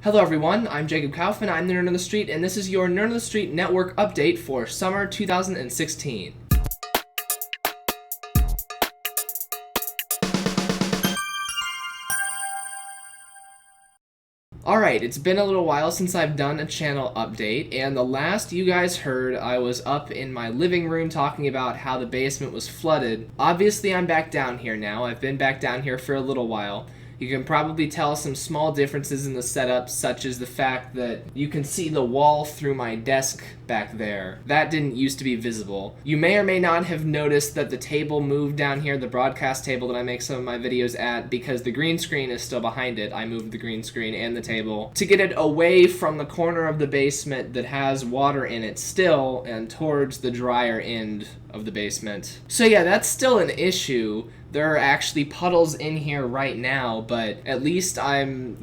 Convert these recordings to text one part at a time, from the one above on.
Hello everyone, I'm Jacob Kaufman, I'm the Nerd on the Street, and this is your Nerd on the Street Network update for summer 2016. Alright, it's been a little while since I've done a channel update, and the last you guys heard, I was up in my living room talking about how the basement was flooded. Obviously, I'm back down here now. I've been back down here for a little while. You can probably tell some small differences in the setup, such as the fact that you can see the wall through my desk back there. That didn't used to be visible. You may or may not have noticed that the table moved down here, the broadcast table that I make some of my videos at, because the green screen is still behind it. I moved the green screen and the table to get it away from the corner of the basement that has water in it still and towards the drier end of the basement. So yeah, that's still an issue. There are actually puddles in here right now, but at least I'm,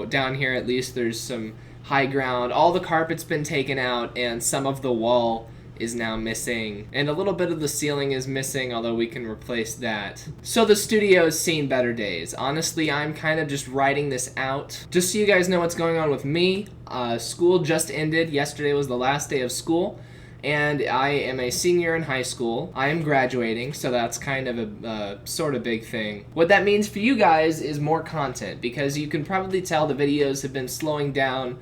down here, at least there's some high ground. All the carpet's been taken out, and some of the wall is now missing. And a little bit of the ceiling is missing, although we can replace that. So the studio's seen better days. Honestly, I'm kind of just writing this out. Just so you guys know what's going on with me, school just ended. Yesterday was the last day of school. And I am a senior in high school. I am graduating, so that's kind of a sort of big thing. What that means for you guys is more content, because you can probably tell the videos have been slowing down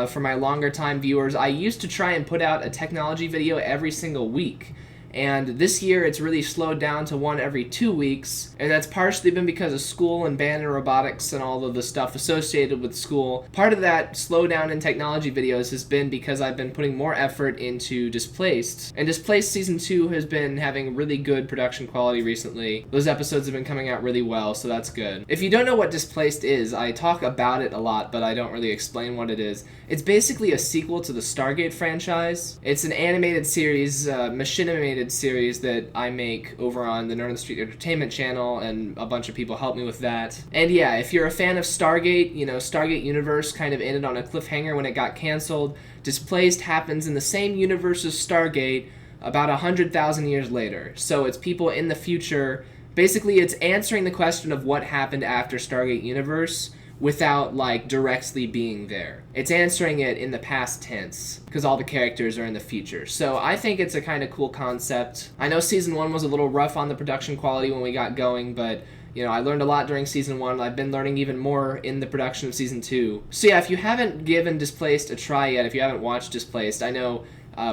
for my longer time viewers. I used to try and put out a technology video every single week. And this year it's really slowed down to one every 2 weeks, and that's partially been because of school and band and robotics and all of the stuff associated with school. Part of that slowdown in technology videos has been because I've been putting more effort into Displaced, and Displaced Season 2 has been having really good production quality recently. Those episodes have been coming out really well, so that's good. If you don't know what Displaced is, I talk about it a lot, but I don't really explain what it is. It's basically a sequel to the Stargate franchise. It's an animated series, machinima series that I make over on the Nerd on the Street Entertainment channel, and a bunch of people help me with that. And yeah, if you're a fan of Stargate, Stargate Universe kind of ended on a cliffhanger when it got canceled. Displaced happens in the same universe as Stargate about 100,000 years later. So it's people in the future. Basically, it's answering the question of what happened after Stargate Universe without, directly being there. It's answering it in the past tense, because all the characters are in the future. So I think it's a kind of cool concept. I know Season 1 was a little rough on the production quality when we got going, but I learned a lot during Season 1. I've been learning even more in the production of Season 2. So yeah, if you haven't given Displaced a try yet, if you haven't watched Displaced, I know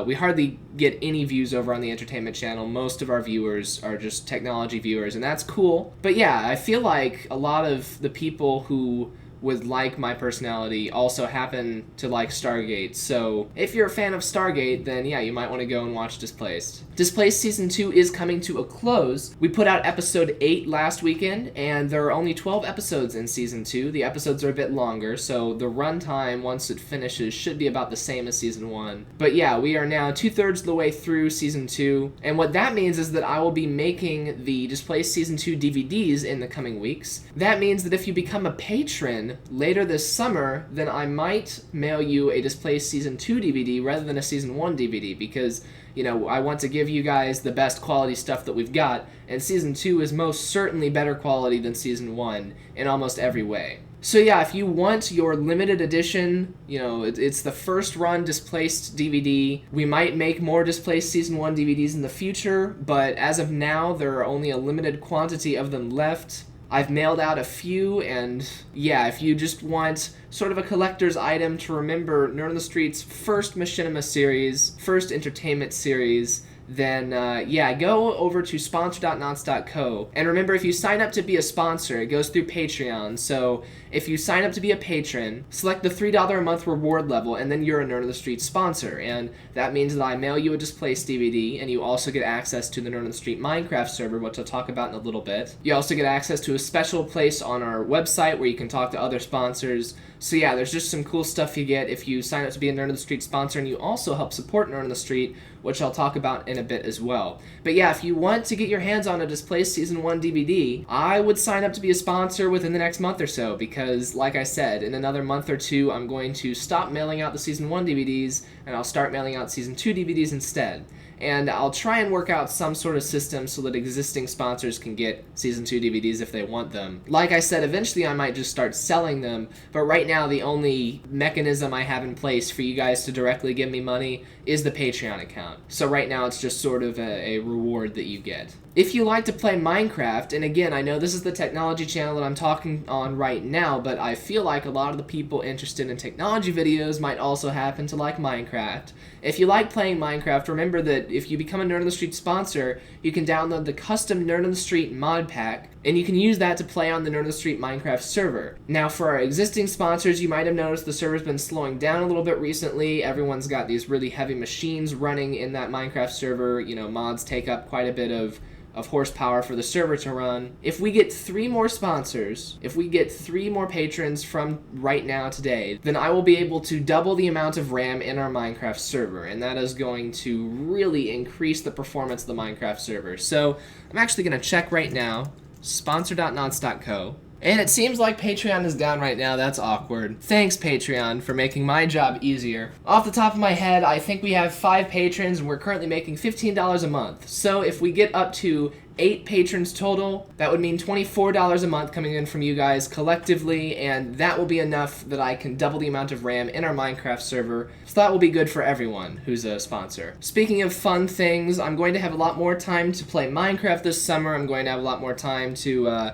we hardly get any views over on the entertainment channel. Most of our viewers are just technology viewers, and that's cool. But yeah, I feel like a lot of the people who would like my personality also happen to like Stargate. So if you're a fan of Stargate, then yeah, you might want to go and watch Displaced. Displaced Season 2 is coming to a close. We put out episode 8 last weekend, and there are only 12 episodes in Season 2. The episodes are a bit longer, so the runtime, once it finishes, should be about the same as Season 1. But yeah, we are now 2/3 of the way through Season 2, and what that means is that I will be making the Displaced Season 2 DVDs in the coming weeks. That means that if you become a patron later this summer, then I might mail you a Displaced Season 2 DVD rather than a Season 1 DVD, because I want to give you guys the best quality stuff that we've got, and Season 2 is most certainly better quality than Season 1 in almost every way. So yeah, if you want your limited edition, it's the first run Displaced DVD. We might make more Displaced Season 1 DVDs in the future, but as of now, there are only a limited quantity of them left. I've mailed out a few, and yeah, if you just want sort of a collector's item to remember Nerd on the Street's first machinima series, first entertainment series, then yeah, go over to sponsor.nonce.co. And remember, if you sign up to be a sponsor, it goes through Patreon. So if you sign up to be a patron, select the $3 a month reward level, and then you're a Nerd on the Street sponsor. And that means that I mail you a Displaced DVD, and you also get access to the Nerd on the Street Minecraft server, which I'll talk about in a little bit. You also get access to a special place on our website where you can talk to other sponsors. So yeah, there's just some cool stuff you get if you sign up to be a Nerd on the Street sponsor, and you also help support Nerd on the Street, which I'll talk about in a bit as well. But yeah, if you want to get your hands on a Displaced Season 1 DVD, I would sign up to be a sponsor within the next month or so, because like I said, in another month or two, I'm going to stop mailing out the Season 1 DVDs, and I'll start mailing out Season 2 DVDs instead. and I'll try and work out some sort of system so that existing sponsors can get Season 2 DVDs if they want them. Like I said, eventually I might just start selling them, but right now the only mechanism I have in place for you guys to directly give me money is the Patreon account. So right now it's just sort of a reward that you get. If you like to play Minecraft, and again, I know this is the technology channel that I'm talking on right now, but I feel like a lot of the people interested in technology videos might also happen to like Minecraft. If you like playing Minecraft, remember that if you become a Nerd on the Street sponsor, you can download the custom Nerd on the Street mod pack, and you can use that to play on the Nerd on the Street Minecraft server. Now, for our existing sponsors, you might have noticed the server's been slowing down a little bit recently. Everyone's got these really heavy machines running in that Minecraft server. You know, mods take up quite a bit of horsepower for the server to run. If we get 3 more sponsors, if we get 3 more patrons from right now today, then I will be able to double the amount of RAM in our Minecraft server, and that is going to really increase the performance of the Minecraft server. So I'm actually going to check right now, sponsor.nods.co. And it seems like Patreon is down right now. That's awkward. Thanks, Patreon, for making my job easier. Off the top of my head, I think we have 5 patrons, and we're currently making $15 a month. So if we get up to 8 patrons total, that would mean $24 a month coming in from you guys collectively, and that will be enough that I can double the amount of RAM in our Minecraft server. So that will be good for everyone who's a sponsor. Speaking of fun things, I'm going to have a lot more time to play Minecraft this summer. I'm going to have a lot more time to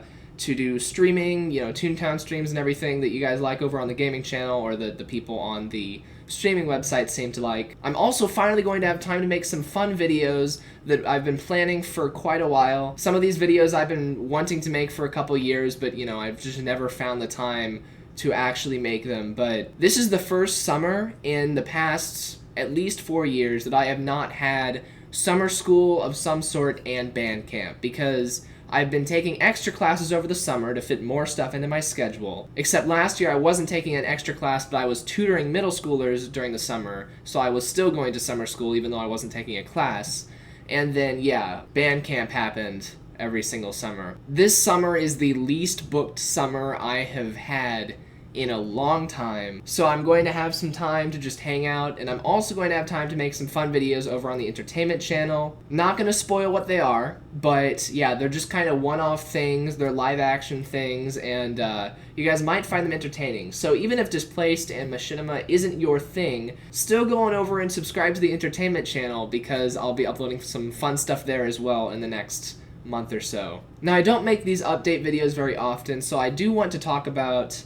do streaming, you know, Toontown streams and everything that you guys like over on the gaming channel, or the people on the streaming website seem to like. I'm also finally going to have time to make some fun videos that I've been planning for quite a while. Some of these videos I've been wanting to make for a couple years, but you know, I've just never found the time to actually make them. But this is the first summer in the past at least 4 years that I have not had summer school of some sort and band camp, because I've been taking extra classes over the summer to fit more stuff into my schedule. Except last year I wasn't taking an extra class, but I was tutoring middle schoolers during the summer, so I was still going to summer school even though I wasn't taking a class. And then, yeah, band camp happened every single summer. This summer is the least booked summer I have had in a long time, so I'm going to have some time to just hang out, and I'm also going to have time to make some fun videos over on the entertainment channel. Not going to spoil what they are, but yeah, they're just kind of one-off things, they're live-action things, and you guys might find them entertaining. So even if Displaced and Machinima isn't your thing, still go on over and subscribe to the entertainment channel, because I'll be uploading some fun stuff there as well in the next month or so. Now, I don't make these update videos very often, so I do want to talk about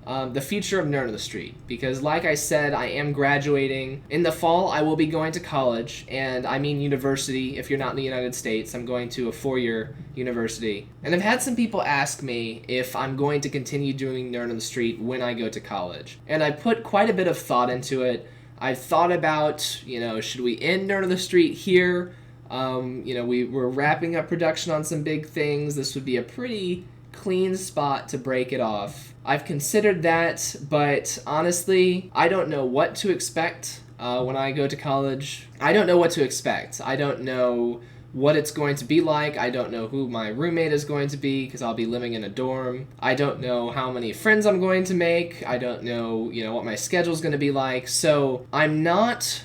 the future of Nerd on the Street, because like I said, I am graduating. In the fall, I will be going to college, and I mean university. If you're not in the United States, I'm going to a 4-year university. And I've had some people ask me if I'm going to continue doing Nerd on the Street when I go to college. And I put quite a bit of thought into it. I've thought about, you know, should we end Nerd on the Street here? You know, we're wrapping up production on some big things. This would be a pretty clean spot to break it off. I've considered that, but honestly, I don't know what to expect when I go to college. I don't know what to expect. I don't know what it's going to be like. I don't know who my roommate is going to be, because I'll be living in a dorm. I don't know how many friends I'm going to make. I don't know, you know, what my schedule's going to be like. So I'm not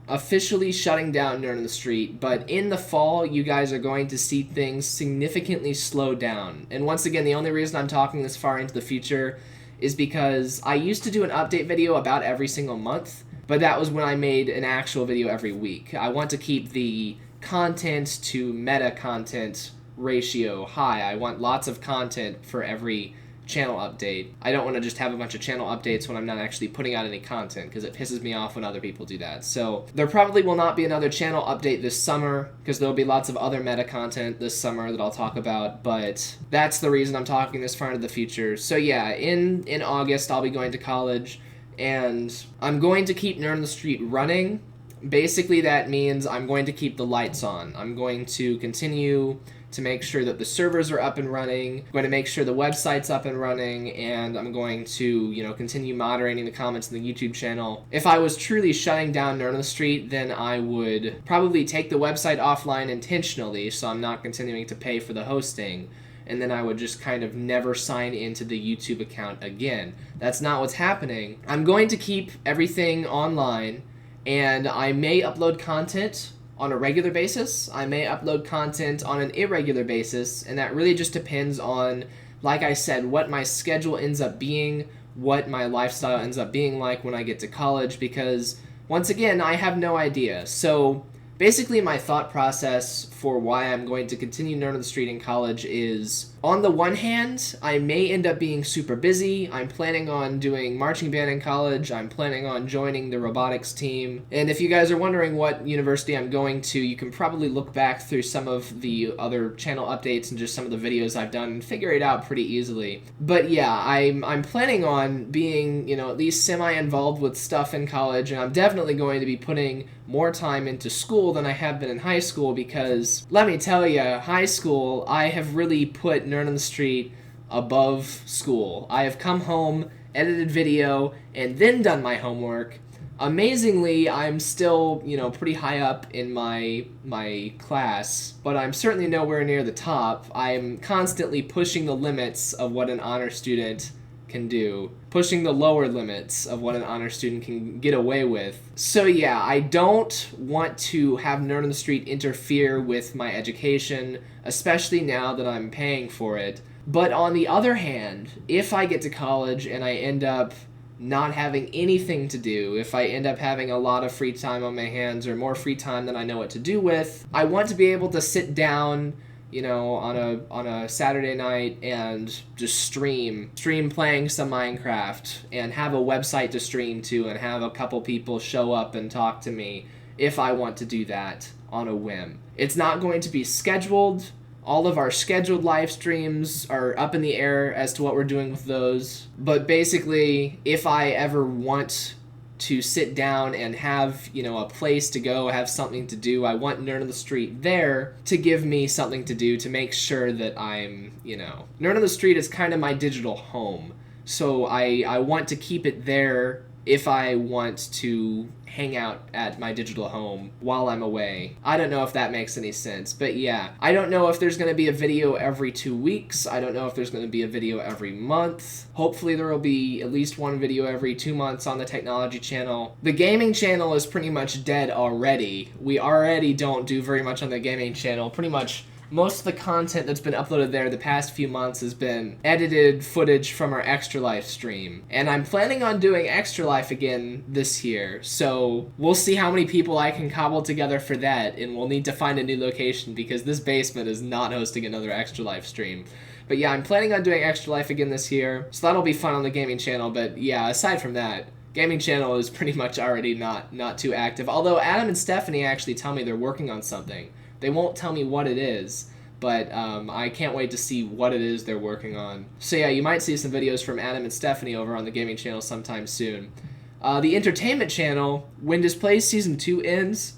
officially shutting down Nerd on the Street, but in the fall, you guys are going to see things significantly slow down. And once again, the only reason I'm talking this far into the future is because I used to do an update video about every single month, but that was when I made an actual video every week. I want to keep the content to meta content ratio high. I want lots of content for every channel update. I don't want to just have a bunch of channel updates when I'm not actually putting out any content, because it pisses me off when other people do that. So there probably will not be another channel update this summer, because there'll be lots of other meta content this summer that I'll talk about, but that's the reason I'm talking this far into the future. So yeah, in August I'll be going to college, and I'm going to keep Nerd on the Street running. Basically that means I'm going to keep the lights on. I'm going to continue to make sure that the servers are up and running. I'm going to make sure the website's up and running, and I'm going to, you know, continue moderating the comments in the YouTube channel. If I was truly shutting down Nerd on the Street, then I would probably take the website offline intentionally, so I'm not continuing to pay for the hosting, and then I would just kind of never sign into the YouTube account again. That's not what's happening. I'm going to keep everything online, and I may upload content on a regular basis. I may upload content on an irregular basis, and that really just depends on, like I said, what my schedule ends up being, what my lifestyle ends up being like when I get to college, because once again, I have no idea. So basically my thought process for why I'm going to continue Nerd on the Street in college is, on the one hand, I may end up being super busy. I'm planning on doing marching band in college. I'm planning on joining the robotics team. And if you guys are wondering what university I'm going to, you can probably look back through some of the other channel updates and just some of the videos I've done and figure it out pretty easily. But yeah, I'm planning on being, at least semi-involved with stuff in college, and I'm definitely going to be putting more time into school than I have been in high school, because let me tell you, high school, I have really put Nerd on the Street above school. I have come home, edited video, and then done my homework. Amazingly, I'm still, pretty high up in my class, but I'm certainly nowhere near the top. I'm constantly pushing the limits of what an honor student can do, pushing the lower limits of what an honor student can get away with. So yeah, I don't want to have Nerd on the Street interfere with my education, especially now that I'm paying for it. But on the other hand, if I get to college and I end up not having anything to do, if I end up having a lot of free time on my hands, or more free time than I know what to do with, I want to be able to sit down on a Saturday night and just stream playing some Minecraft, and have a website to stream to, and have a couple people show up and talk to me if I want to do that on a whim. It's not going to be scheduled. All of our scheduled live streams are up in the air as to what we're doing with those. But basically, if I ever want to sit down and have, a place to go, have something to do, I want Nerd on the Street there to give me something to do, to make sure that I'm, Nerd on the Street is kind of my digital home. So I want to keep it there if I want to hang out at my digital home while I'm away. I don't know if that makes any sense, but yeah. I don't know if there's going to be a video every 2 weeks. I don't know if there's going to be a video every month. Hopefully there will be at least one video every 2 months on the technology channel. The gaming channel is pretty much dead already. We already don't do very much on the gaming channel. Pretty much most of the content that's been uploaded there the past few months has been edited footage from our Extra Life stream. And I'm planning on doing Extra Life again this year, so we'll see how many people I can cobble together for that, and we'll need to find a new location because this basement is not hosting another Extra Life stream. But yeah, I'm planning on doing Extra Life again this year, so that'll be fun on the gaming channel. But yeah, aside from that, gaming channel is pretty much already not too active. Although Adam and Stephanie actually tell me they're working on something. They won't tell me what it is, but I can't wait to see what it is they're working on. So yeah, you might see some videos from Adam and Stephanie over on the gaming channel sometime soon. The entertainment channel, when Displaced Season 2 ends,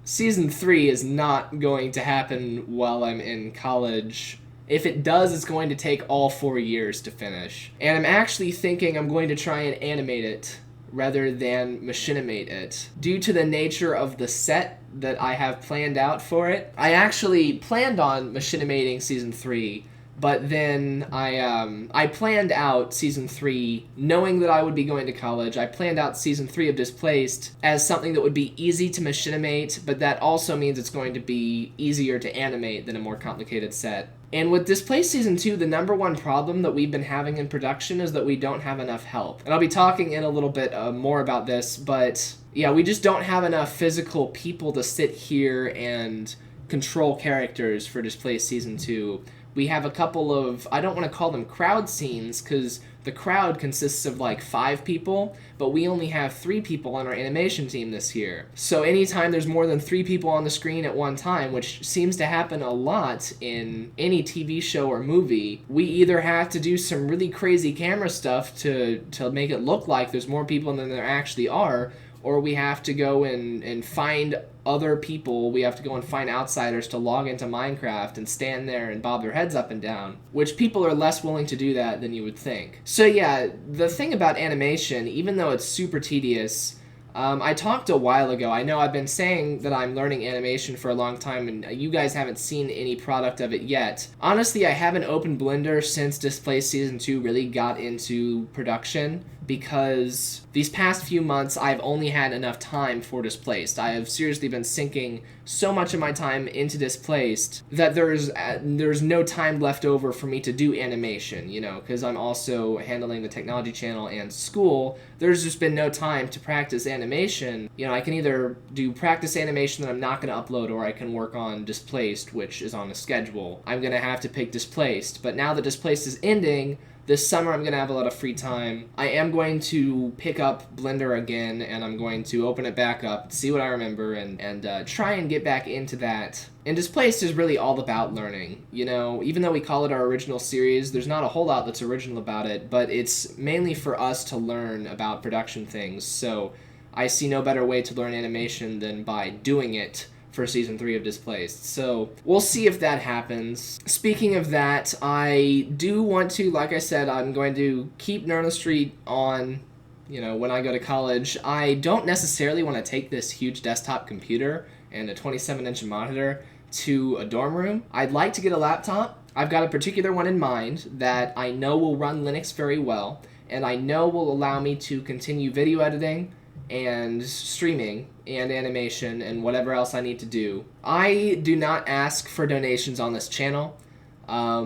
Season 3 is not going to happen while I'm in college. If it does, it's going to take all 4 years to finish. And I'm actually thinking I'm going to try and animate it rather than machinimate it, due to the nature of the set that I have planned out for it. I actually planned on machinimating Season 3, but then I planned out Season 3 knowing that I would be going to college. I planned out Season 3 of Displaced as something that would be easy to machinimate, but that also means it's going to be easier to animate than a more complicated set. And with Displaced Season 2, the number one problem that we've been having in production is that we don't have enough help. And I'll be talking in a little bit more about this, but yeah, we just don't have enough physical people to sit here and control characters for Displaced Season 2. We have a couple of, I don't want to call them crowd scenes, because the crowd consists of like 5 people, but we only have 3 people on our animation team this year. So anytime there's more than 3 people on the screen at one time, which seems to happen a lot in any TV show or movie, we either have to do some really crazy camera stuff to make it look like there's more people than there actually are, or we have to go and find other people, we have to go and find outsiders to log into Minecraft and stand there and bob their heads up and down, which people are less willing to do that than you would think. So yeah, the thing about animation, even though it's super tedious, I talked a while ago. I know I've been saying that I'm learning animation for a long time, and you guys haven't seen any product of it yet. Honestly, I haven't opened Blender since Displaced Season 2 really got into production, because these past few months I've only had enough time for Displaced. I have seriously been sinking so much of my time into Displaced that there's no time left over for me to do animation, you know, because I'm also handling the technology channel and school. There's just been no time to practice animation. You know, I can either do practice animation that I'm not going to upload, or I can work on Displaced, which is on a schedule. I'm going to have to pick Displaced, but now that Displaced is ending, this summer I'm going to have a lot of free time. I am going to pick up Blender again, and I'm going to open it back up, see what I remember, and try and get back into that. And Displaced is really all about learning. You know, even though we call it our original series, there's not a whole lot that's original about it, but it's mainly for us to learn about production things. So I see no better way to learn animation than by doing it for Season 3 of Displaced. So we'll see if that happens. Speaking of that, I do want to, like I said, I'm going to keep Nerd on the Street on, you know, when I go to college. I don't necessarily want to take this huge desktop computer and a 27-inch monitor to a dorm room. I'd like to get a laptop. I've got a particular one in mind that I know will run Linux very well, and I know will allow me to continue video editing and streaming and animation and whatever else I need to do. I do not ask for donations on this channel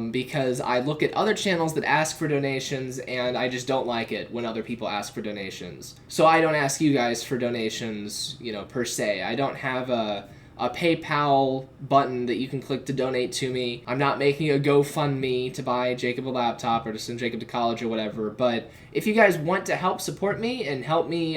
because I look at other channels that ask for donations and I just don't like it when other people ask for donations. So I don't ask you guys for donations, you know, per se. I don't have a PayPal button that you can click to donate to me. I'm not making a GoFundMe to buy Jacob a laptop or to send Jacob to college or whatever, but if you guys want to help support me and help me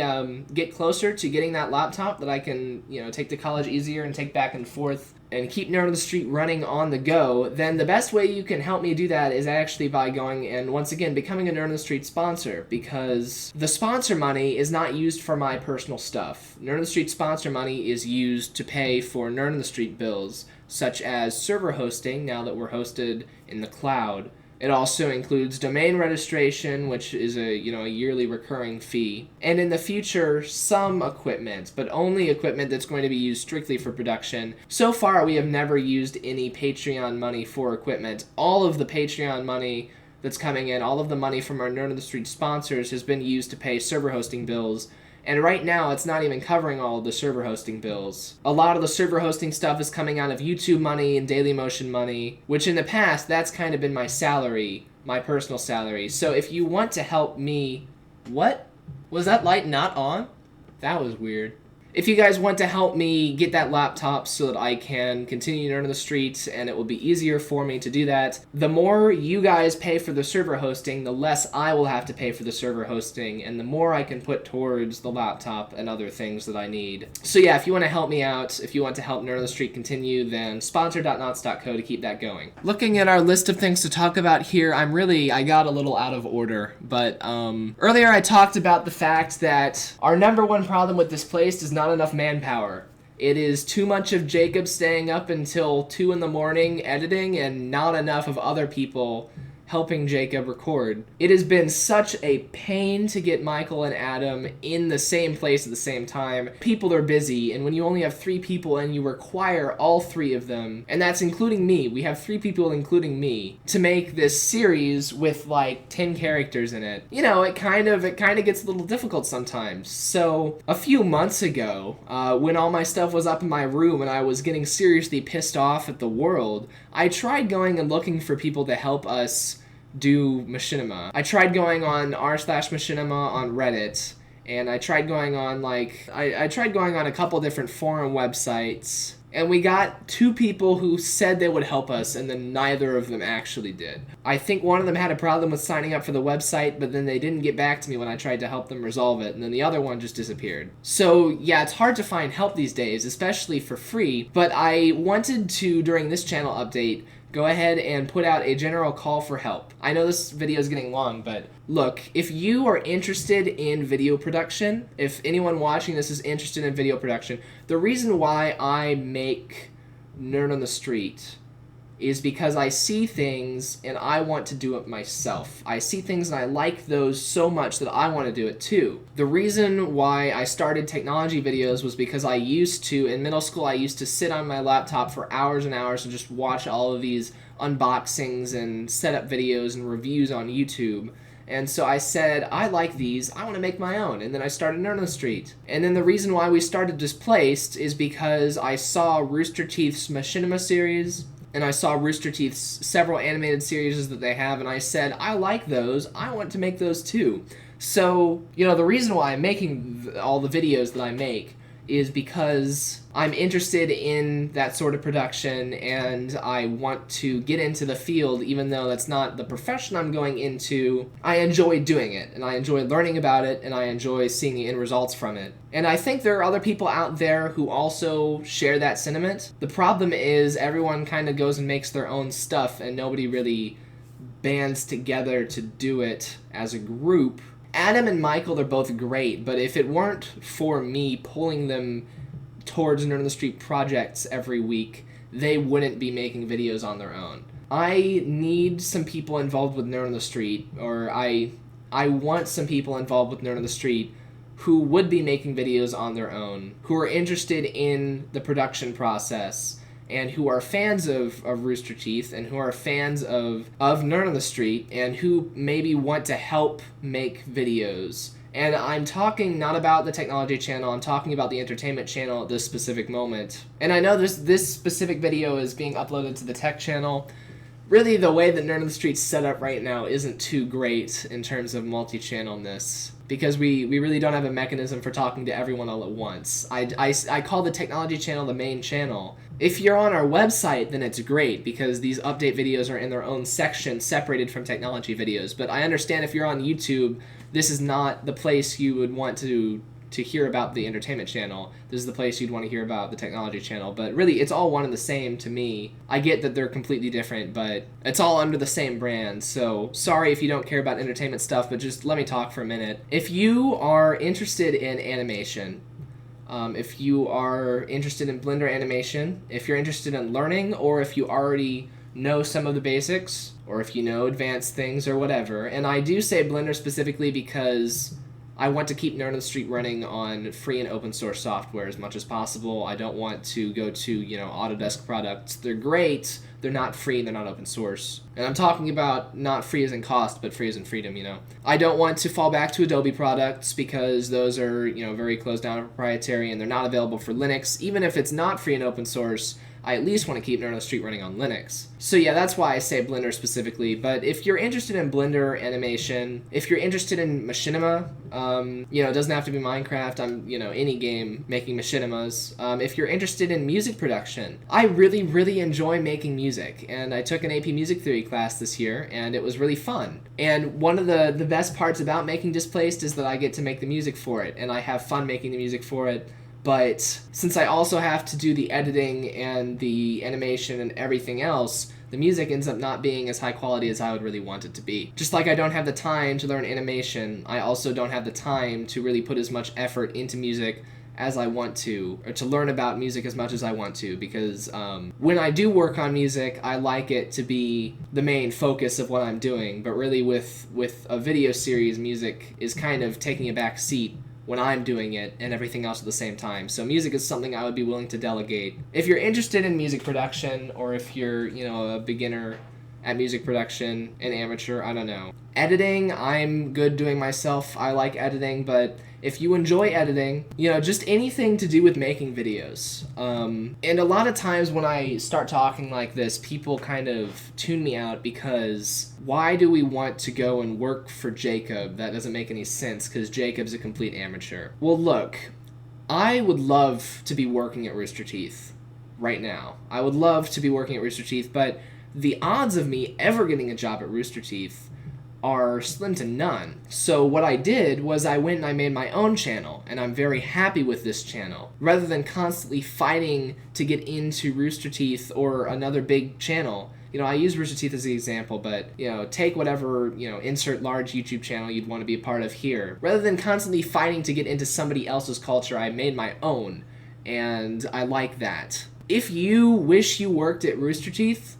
get closer to getting that laptop that I can, you know, take to college easier and take back and forth and keep Nerd on the Street running on the go, then the best way you can help me do that is actually by going and, once again, becoming a Nerd on the Street sponsor, because the sponsor money is not used for my personal stuff. Nerd on the Street sponsor money is used to pay for Nerd on the Street bills, such as server hosting, now that we're hosted in the cloud. It also includes domain registration, which is a yearly recurring fee, and in the future some equipment, but only equipment that's going to be used strictly for production. So far we have never used any Patreon money for equipment. All of the Patreon money that's coming in, all of the money from our Nerd on the Street sponsors has been used to pay server hosting bills. And right now, it's not even covering all of the server hosting bills. A lot of the server hosting stuff is coming out of YouTube money and Dailymotion money, which in the past, that's kind of been my salary, my personal salary. So if you want to help me... What? Was that light not on? That was weird. If you guys want to help me get that laptop so that I can continue Nerd on the Street and it will be easier for me to do that, the more you guys pay for the server hosting, the less I will have to pay for the server hosting, and the more I can put towards the laptop and other things that I need. So yeah, if you want to help me out, if you want to help Nerd on the Street continue, then sponsor.knots.co to keep that going. Looking at our list of things to talk about here, I got a little out of order, but earlier I talked about the fact that our number one problem with Displaced is not enough manpower. It is too much of Jacob staying up until 2 in the morning editing and not enough of other people helping Jacob record. It has been such a pain to get Michael and Adam in the same place at the same time. People are busy, and when you only have 3 people and you require all 3 of them, and that's including me, we have 3 people including me, to make this series with like 10 characters in it, you know, it kind of gets a little difficult sometimes. So a few months ago, when all my stuff was up in my room and I was getting seriously pissed off at the world, I tried going and looking for people to help us do machinima. I tried going on r/machinima on Reddit, and I tried going on I tried going on a couple different forum websites, and we got 2 people who said they would help us, and then neither of them actually did. I think one of them had a problem with signing up for the website, but then they didn't get back to me when I tried to help them resolve it, and then the other one just disappeared. So yeah, it's hard to find help these days, especially for free, but I wanted to, during this channel update, go ahead and put out a general call for help. I know this video is getting long, but look, if you are interested in video production, if anyone watching this is interested in video production, the reason why I make Nerd on the Street is because I see things and I want to do it myself. I see things and I like those so much that I want to do it too. The reason why I started technology videos was because I used to, in middle school, I used to sit on my laptop for hours and hours and just watch all of these unboxings and setup videos and reviews on YouTube. And so I said, I like these, I want to make my own. And then I started Nerd on the Street. And then the reason why we started Displaced is because I saw Rooster Teeth's Machinima series, and I saw Rooster Teeth's several animated series that they have, and I said, I like those, I want to make those too. So, the reason why I'm making all the videos that I make is because I'm interested in that sort of production and I want to get into the field. Even though that's not the profession I'm going into, I enjoy doing it and I enjoy learning about it and I enjoy seeing the end results from it. And I think there are other people out there who also share that sentiment. The problem is everyone kind of goes and makes their own stuff and nobody really bands together to do it as a group. Adam and Michael are both great, but if it weren't for me pulling them towards Nerd on the Street projects every week, they wouldn't be making videos on their own. I need some people involved with Nerd on the Street, or I want some people involved with Nerd on the Street who would be making videos on their own, who are interested in the production process, and who are fans of Rooster Teeth, and who are fans of Nerd on the Street, and who maybe want to help make videos. And I'm talking not about the technology channel, I'm talking about the entertainment channel at this specific moment. And I know this specific video is being uploaded to the tech channel. Really, the way that Nerd on the Street's set up right now isn't too great in terms of multi-channelness, because we really don't have a mechanism for talking to everyone all at once. I call the technology channel the main channel. If you're on our website, then it's great, because these update videos are in their own section, separated from technology videos. But I understand if you're on YouTube, this is not the place you would want to hear about the entertainment channel. This is the place you'd want to hear about the technology channel. But really, it's all one and the same to me. I get that they're completely different, but it's all under the same brand. So sorry if you don't care about entertainment stuff, but just let me talk for a minute. If you are interested in animation, if you are interested in Blender animation, if you're interested in learning, or if you already know some of the basics, or if you know advanced things or whatever, and I do say Blender specifically because I want to keep Nerd on the Street running on free and open source software as much as possible. I don't want to go to, Autodesk products. They're great, they're not free, they're not open source. And I'm talking about not free as in cost, but free as in freedom, I don't want to fall back to Adobe products because those are, very closed down and proprietary and they're not available for Linux. Even if it's not free and open source, I at least want to keep Nerd on the Street running on Linux. So yeah, that's why I say Blender specifically. But if you're interested in Blender animation, if you're interested in machinima, it doesn't have to be Minecraft. I'm, any game making machinimas. If you're interested in music production, I really, really enjoy making music. And I took an AP Music Theory class this year, and it was really fun. And one of the best parts about making Displaced is that I get to make the music for it, and I have fun making the music for it. But since I also have to do the editing and the animation and everything else, the music ends up not being as high quality as I would really want it to be. Just like I don't have the time to learn animation, I also don't have the time to really put as much effort into music as I want to, or to learn about music as much as I want to, because when I do work on music, I like it to be the main focus of what I'm doing, but really with a video series, music is kind of taking a back seat when I'm doing it and everything else at the same time. So music is something I would be willing to delegate. If you're interested in music production, or if you're, a beginner at music production, an amateur, I don't know. Editing, I'm good doing myself. I like editing, but if you enjoy editing, just anything to do with making videos. And a lot of times when I start talking like this, people kind of tune me out because why do we want to go and work for Jacob? That doesn't make any sense because Jacob's a complete amateur. Well, look, I would love to be working at Rooster Teeth right now. I would love to be working at Rooster Teeth, but the odds of me ever getting a job at Rooster Teeth are slim to none. So what I did was I went and I made my own channel, and I'm very happy with this channel. Rather than constantly fighting to get into Rooster Teeth or another big channel, I use Rooster Teeth as the example, but, take whatever, insert large YouTube channel you'd want to be a part of here. Rather than constantly fighting to get into somebody else's culture, I made my own, and I like that. If you wish you worked at Rooster Teeth,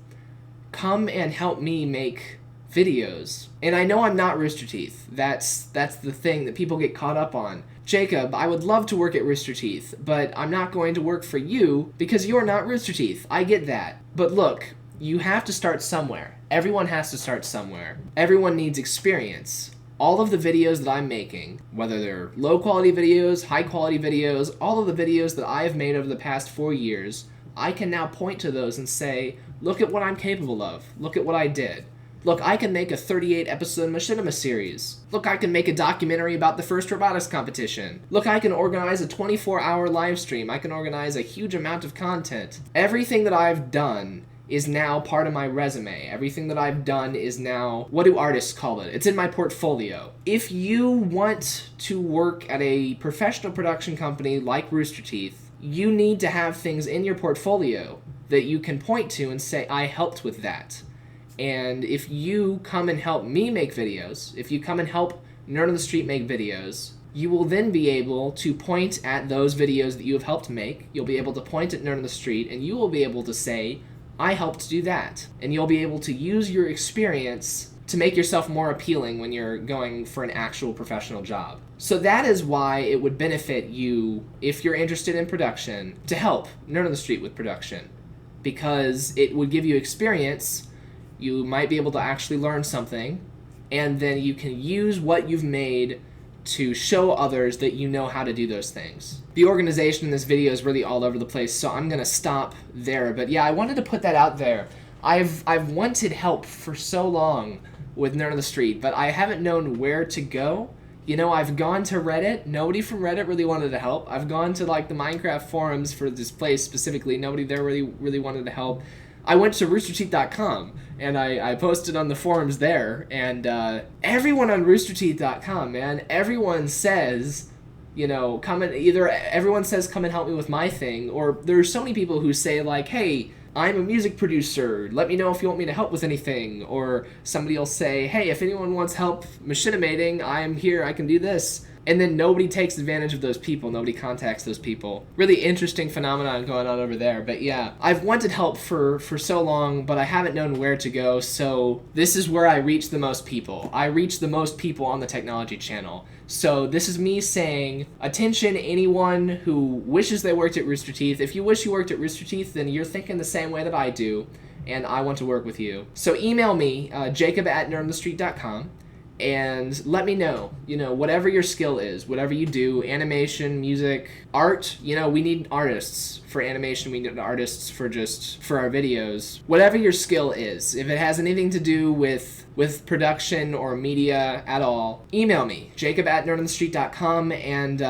come and help me make videos. And I know I'm not Rooster Teeth. That's the thing that people get caught up on. Jacob, I would love to work at Rooster Teeth, but I'm not going to work for you because you're not Rooster Teeth. I get that. But look, you have to start somewhere. Everyone has to start somewhere. Everyone needs experience. All of the videos that I'm making, whether they're low quality videos, high quality videos, all of the videos that I have made over the past 4 years, I can now point to those and say, look at what I'm capable of. Look at what I did. Look, I can make a 38-episode machinima series. Look, I can make a documentary about the first robotics competition. Look, I can organize a 24-hour live stream. I can organize a huge amount of content. Everything that I've done is now part of my resume. Everything that I've done is now, what do artists call it? It's in my portfolio. If you want to work at a professional production company like Rooster Teeth, you need to have things in your portfolio that you can point to and say, I helped with that. And if you come and help me make videos, if you come and help Nerd on the Street make videos, you will then be able to point at those videos that you have helped make. You'll be able to point at Nerd on the Street, and you will be able to say, I helped do that. And you'll be able to use your experience to make yourself more appealing when you're going for an actual professional job. So that is why it would benefit you, if you're interested in production, to help Nerd on the Street with production. Because it would give you experience. You might be able to actually learn something, and then you can use what you've made to show others that you know how to do those things. The organization in this video is really all over the place, so I'm gonna stop there. But yeah, I wanted to put that out there. I've wanted help for so long with Nerd on the Street, but I haven't known where to go. You know, I've gone to Reddit. Nobody from Reddit really wanted to help. I've gone to like the Minecraft forums for this place specifically. Nobody there really wanted to help. I went to roosterteeth.com and I posted on the forums there, and everyone on roosterteeth.com, man, everyone says, you know, everyone says come and help me with my thing, or there's so many people who say like, hey, I'm a music producer, let me know if you want me to help with anything, or somebody will say, hey, if anyone wants help machinimating, I'm here, I can do this. And then nobody takes advantage of those people. Nobody contacts those people. Really interesting phenomenon going on over there. But yeah, I've wanted help for so long, but I haven't known where to go. So this is where I reach the most people. I reach the most people on the technology channel. So this is me saying, attention anyone who wishes they worked at Rooster Teeth. If you wish you worked at Rooster Teeth, then you're thinking the same way that I do, and I want to work with you. So email me, jacob@nerdonthestreet.com. And let me know, you know, whatever your skill is, whatever you do, animation, music, art, you know, we need artists for animation, we need artists for our videos. Whatever your skill is, if it has anything to do with production or media at all, email me, jacob@nerdonthestreet.com, and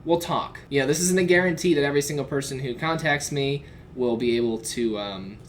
we'll talk. You know, this isn't a guarantee that every single person who contacts me will be able to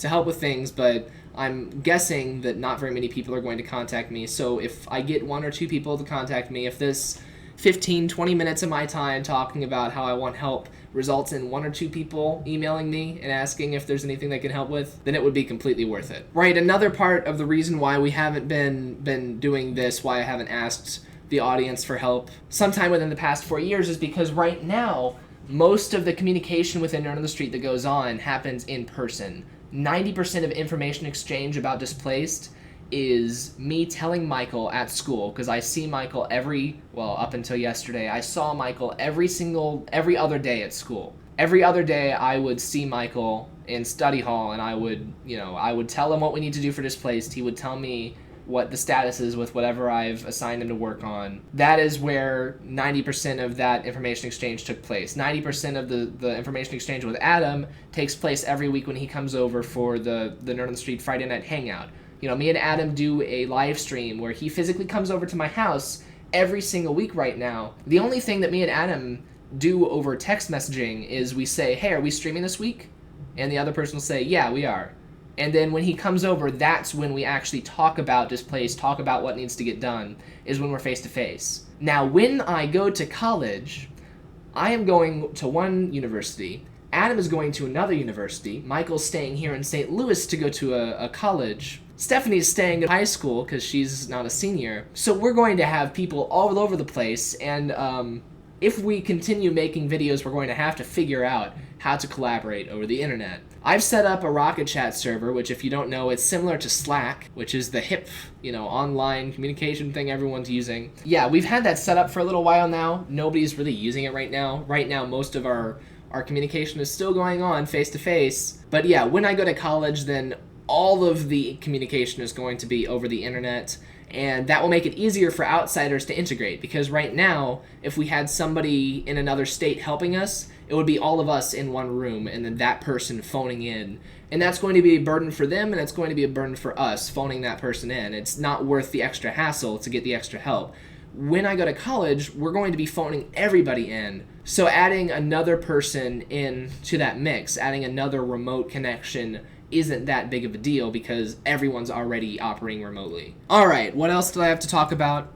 help with things, but I'm guessing that not very many people are going to contact me, so if I get 1 or 2 people to contact me, if this 15-20 minutes of my time talking about how I want help results in 1 or 2 people emailing me and asking if there's anything they can help with, then it would be completely worth it. Right, another part of the reason why we haven't been doing this, why I haven't asked the audience for help sometime within the past 4 years, is because right now, most of the communication within Nerd on the Street that goes on happens in person. 90% of information exchange about Displaced is me telling Michael at school, because I see Michael up until yesterday, I saw Michael every other day at school. Every other day I would see Michael in study hall, and I would tell him what we need to do for Displaced. He would tell me what the status is with whatever I've assigned him to work on. That is where 90% of that information exchange took place. 90% of the information exchange with Adam takes place every week when he comes over for the Nerd on the Street Friday Night Hangout. You know, me and Adam do a live stream where he physically comes over to my house every single week right now. The only thing that me and Adam do over text messaging is we say, hey, are we streaming this week? And the other person will say, yeah, we are. And then when he comes over, that's when we actually talk about Displaced, talk about what needs to get done, is when we're face-to-face. Now, when I go to college, I am going to one university, Adam is going to another university, Michael's staying here in St. Louis to go to a college, Stephanie's staying at high school because she's not a senior. So we're going to have people all over the place, and if we continue making videos, we're going to have to figure out how to collaborate over the internet. I've set up a Rocket Chat server, which if you don't know, it's similar to Slack, which is the hip, online communication thing everyone's using. Yeah, we've had that set up for a little while now. Nobody's really using it right now. Right now, most of our communication is still going on face-to-face. But yeah, when I go to college, then all of the communication is going to be over the internet, and that will make it easier for outsiders to integrate, because right now, if we had somebody in another state helping us, it would be all of us in one room and then that person phoning in. And that's going to be a burden for them, and it's going to be a burden for us phoning that person in. It's not worth the extra hassle to get the extra help. When I go to college, we're going to be phoning everybody in. So adding another person in to that mix, adding another remote connection, isn't that big of a deal because everyone's already operating remotely. All right, what else did I have to talk about?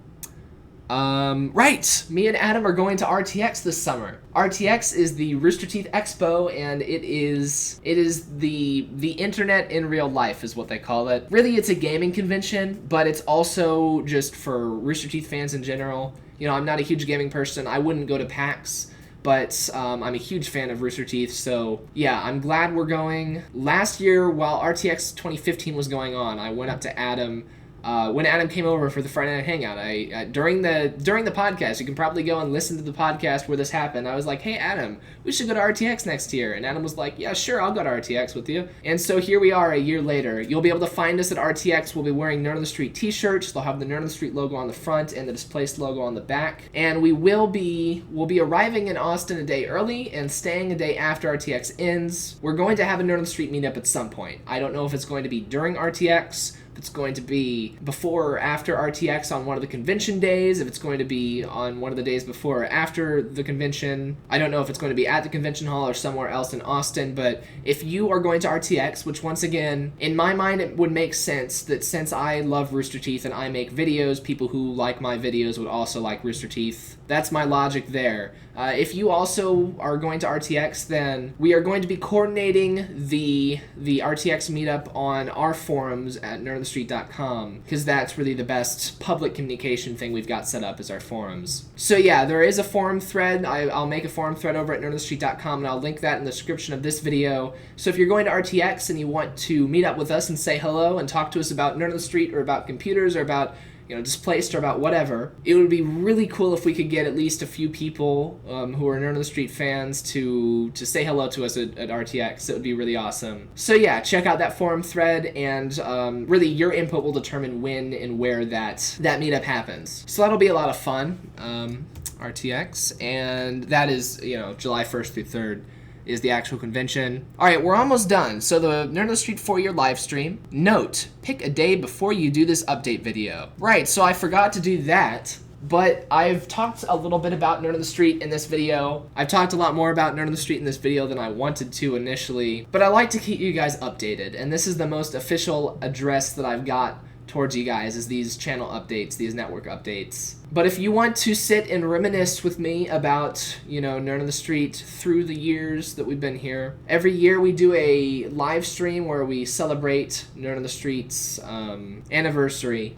Right, me and Adam are going to RTX this summer. RTX is the Rooster Teeth Expo, and it is the internet in real life is what they call it. Really, it's a gaming convention, but it's also just for Rooster Teeth fans in general. I'm not a huge gaming person. I wouldn't go to PAX, but I'm a huge fan of Rooster Teeth, so yeah, I'm glad we're going. Last year, while RTX 2015 was going on, I went up to Adam. When Adam came over for the Friday Night Hangout, I during the podcast, you can probably go and listen to the podcast where this happened. I was like, hey Adam, we should go to RTX next year. And Adam was like, yeah, sure, I'll go to RTX with you. And so here we are a year later. You'll be able to find us at RTX. We'll be wearing Nerd on the Street t-shirts. They'll have the Nerd on the Street logo on the front and the Displaced logo on the back. And we'll be arriving in Austin a day early and staying a day after RTX ends. We're going to have a Nerd on the Street meetup at some point. I don't know if it's going to be during RTX, if it's going to be before or after RTX on one of the convention days, if it's going to be on one of the days before or after the convention. I don't know if it's going to be at the convention hall or somewhere else in Austin, but if you are going to RTX, which once again, in my mind, it would make sense that since I love Rooster Teeth and I make videos, people who like my videos would also like Rooster Teeth. That's my logic there. If you also are going to RTX, then we are going to be coordinating the RTX meetup on our forums at nerdonthestreet.com, because that's really the best public communication thing we've got set up is our forums. So yeah, there is a forum thread. I'll make a forum thread over at nerdonthestreet.com, and I'll link that in the description of this video. So if you're going to RTX and you want to meet up with us and say hello and talk to us about Nerd on the Street or about computers or about Displaced or about whatever, it would be really cool if we could get at least a few people who are Nerd on the Street fans to say hello to us at RTX. It would be really awesome. So yeah, check out that forum thread, and really your input will determine when and where that meetup happens. So that'll be a lot of fun, RTX, and that is, July 1st through 3rd. Is the actual convention. Alright, we're almost done. So the Nerd on the Street 4-year live stream. Note, pick a day before you do this update video. Right, so I forgot to do that, but I've talked a little bit about Nerd on the Street in this video. I've talked a lot more about Nerd on the Street in this video than I wanted to initially, but I like to keep you guys updated, and this is the most official address that I've got towards you guys, is these channel updates, these network updates. But if you want to sit and reminisce with me about, Nerd on the Street through the years that we've been here, every year we do a live stream where we celebrate Nerd on the Street's anniversary.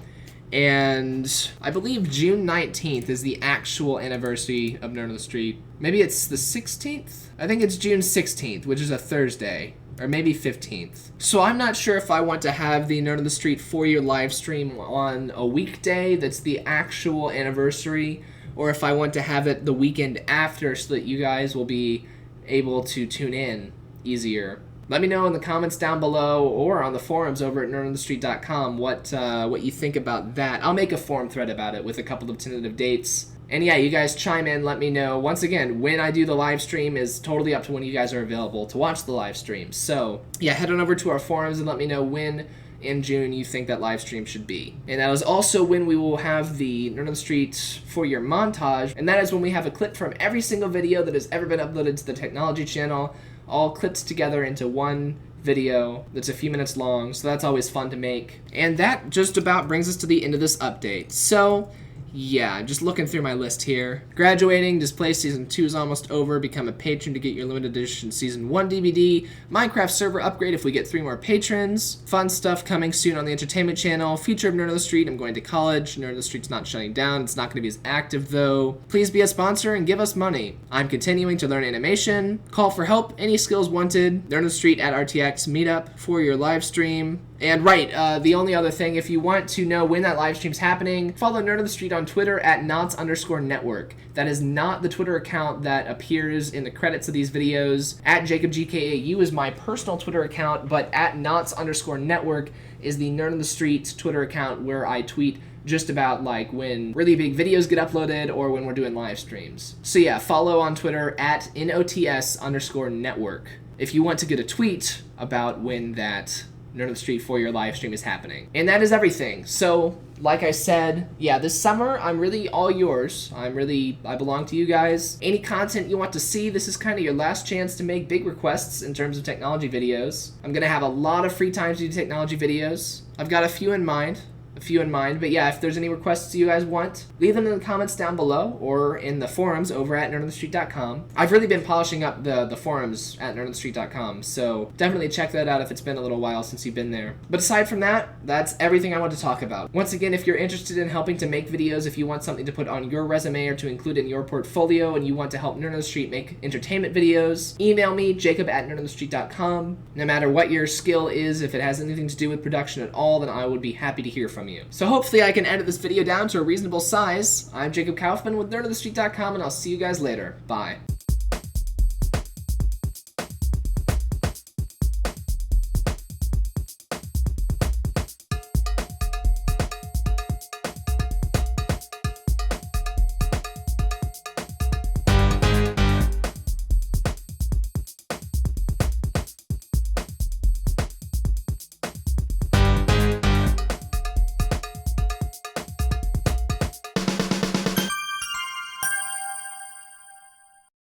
And I believe June 19th is the actual anniversary of Nerd on the Street. Maybe it's the 16th? I think it's June 16th, which is a Thursday. Or maybe 15th. So I'm not sure if I want to have the Nerd on the Street 4-year live stream on a weekday that's the actual anniversary, or if I want to have it the weekend after so that you guys will be able to tune in easier. Let me know in the comments down below or on the forums over at nerdonthestreet.com what you think about that. I'll make a forum thread about it with a couple of tentative dates. And yeah, you guys chime in, let me know. Once again, when I do the live stream is totally up to when you guys are available to watch the live stream. So yeah, head on over to our forums and let me know when in June you think that live stream should be. And that is also when we will have the Nerd on the Street 4-year montage, and that is when we have a clip from every single video that has ever been uploaded to the technology channel, all clipped together into one video that's a few minutes long, so that's always fun to make. And that just about brings us to the end of this update. So yeah, just looking through my list here. Graduating, Display Season 2 is almost over. Become a patron to get your limited edition Season 1 DVD. Minecraft server upgrade if we get 3 more patrons. Fun stuff coming soon on the entertainment channel. Future of Nerd on the Street, I'm going to college. Nerd on the Street's not shutting down. It's not going to be as active though. Please be a sponsor and give us money. I'm continuing to learn animation. Call for help, any skills wanted. Nerd on the Street at RTX meetup for your live stream. And the only other thing, if you want to know when that live stream's happening, follow Nerd on the Street on Twitter at @knots_network. That is not the Twitter account that appears in the credits of these videos. At JacobGKAU is my personal Twitter account, but at @knots_network is the Nerd on the Street Twitter account where I tweet just about like when really big videos get uploaded or when we're doing live streams. So yeah, follow on Twitter at NOTS_network if you want to get a tweet about when that Nerd on the Street for your live stream is happening. And that is everything. So, like I said, yeah, this summer, I'm really all yours. I belong to you guys. Any content you want to see, this is kind of your last chance to make big requests in terms of technology videos. I'm gonna have a lot of free time to do technology videos. I've got a few in mind, but yeah, if there's any requests you guys want, leave them in the comments down below or in the forums over at nerdonthestreet.com. I've really been polishing up the forums at nerdonthestreet.com, so definitely check that out if it's been a little while since you've been there. But aside from that, that's everything I want to talk about. Once again, if you're interested in helping to make videos, if you want something to put on your resume or to include in your portfolio and you want to help Nerd on the Street make entertainment videos, email me, jacob@nerdonthestreet.com. No matter what your skill is, if it has anything to do with production at all, then I would be happy to hear from you. So hopefully I can edit this video down to a reasonable size. I'm Jacob Kaufman with nerdonthestreet.com, and I'll see you guys later. Bye.